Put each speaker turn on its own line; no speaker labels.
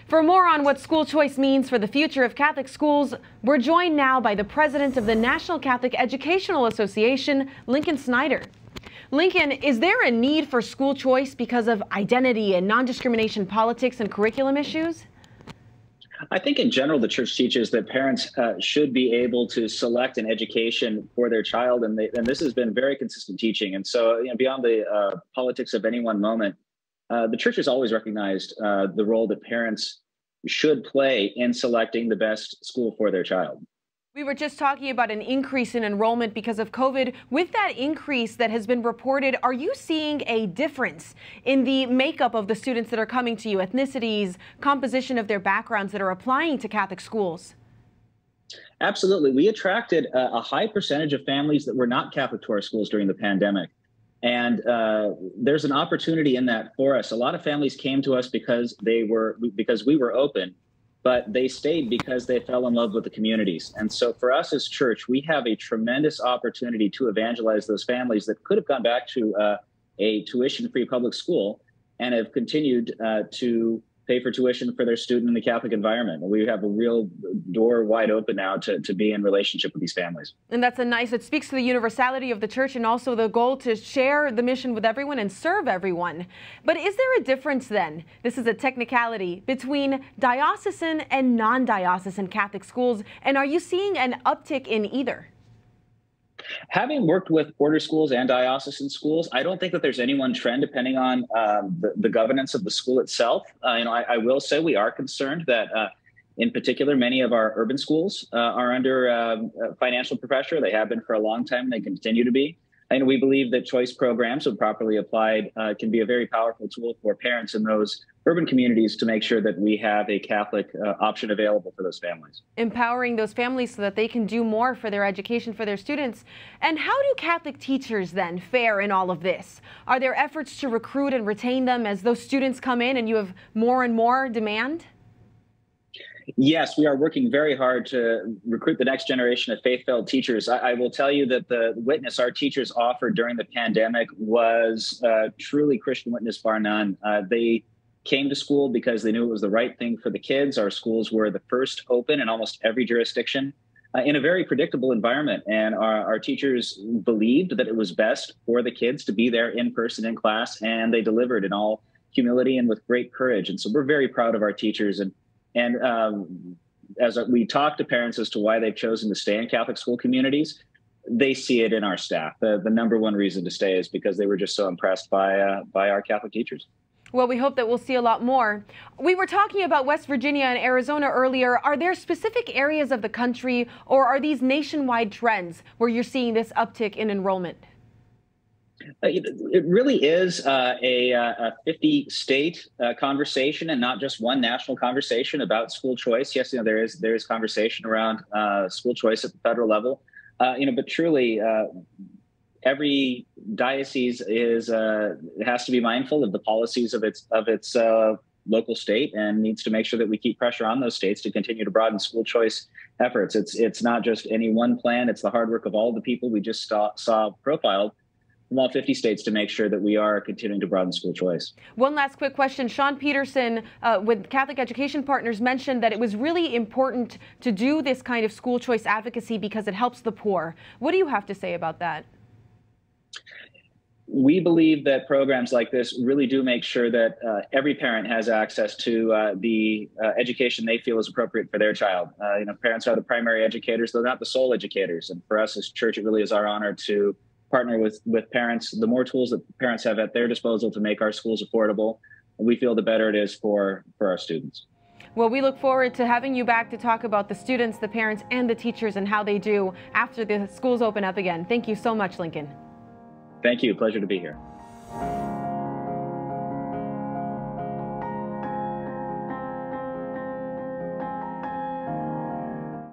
For more on what school choice means for the future of Catholic schools, we're joined now by the president of the National Catholic Educational Association, Snyder. Lincoln, is there a need for school choice because of identity and non-discrimination politics and curriculum issues?
I think in general, the church teaches that parents should be able to select an education for their child, and this has been very consistent teaching. And so, beyond the politics of any one moment, the church has always recognized the role that parents should play in selecting the best school for their child.
We were just talking about an increase in enrollment because of COVID. With that increase that has been reported, are you seeing a difference in the makeup of the students that are coming to you, ethnicities, composition of their backgrounds that are applying to Catholic schools?
Absolutely. We attracted a high percentage of families that were not Catholic to our schools during the pandemic. And there's an opportunity in that for us. A lot of families came to us because we were open, but they stayed because they fell in love with the communities. And so for us as church, we have a tremendous opportunity to evangelize those families that could have gone back to a tuition-free public school and have continued to pay for tuition for their student in the Catholic environment. We have a real door wide open now to be in relationship with these families.
And that's it speaks to the universality of the church and also the goal to share the mission with everyone and serve everyone. But is there a difference then, this is a technicality, between diocesan and non-diocesan Catholic schools? And are you seeing an uptick in either?
Having worked with order schools and diocesan schools, I don't think that there's any one trend depending on the governance of the school itself. I will say we are concerned that, in particular, many of our urban schools are under financial pressure. They have been for a long time, and they continue to be. And we believe that choice programs, when properly applied, can be a very powerful tool for parents in those urban communities to make sure that we have a Catholic option available for those families.
Empowering those families so that they can do more for their education for their students. And how do Catholic teachers then fare in all of this? Are there efforts to recruit and retain them as those students come in and you have more and more demand?
Yes, we are working very hard to recruit the next generation of faith-filled teachers. I will tell you that the witness our teachers offered during the pandemic was truly Christian witness, bar none. They came to school because they knew it was the right thing for the kids. Our schools were the first open in almost every jurisdiction in a very predictable environment. And our teachers believed that it was best for the kids to be there in person in class, and they delivered in all humility and with great courage. And so we're very proud of our teachers. And as we talk to parents as to why they've chosen to stay in Catholic school communities, they see it in our staff. The number one reason to stay is because they were just so impressed by our Catholic teachers.
Well, we hope that we'll see a lot more. We were talking about West Virginia and Arizona earlier. Are there specific areas of the country, or are these nationwide trends where you're seeing this uptick in enrollment?
It really is a 50-state conversation and not just one national conversation about school choice. Yes, there is conversation around school choice at the federal level, but truly every diocese has to be mindful of the policies of its local state and needs to make sure that we keep pressure on those states to continue to broaden school choice efforts. It's not just any one plan; it's the hard work of all the people we just saw profiled from all 50 states to make sure that we are continuing to broaden school choice.
One last quick question. Sean Peterson with Catholic Education Partners mentioned that it was really important to do this kind of school choice advocacy because it helps the poor. What do you have to say about that?
We believe that programs like this really do make sure that every parent has access to the education they feel is appropriate for their child. Parents are the primary educators, though not the sole educators. And for us as church, it really is our honor to partner with parents. The more tools that parents have at their disposal to make our schools affordable, we feel the better it is for our students.
Well, we look forward to having you back to talk about the students, the parents, and the teachers and how they do after the schools open up again. Thank you so much, Lincoln.
Thank you. Pleasure to be here.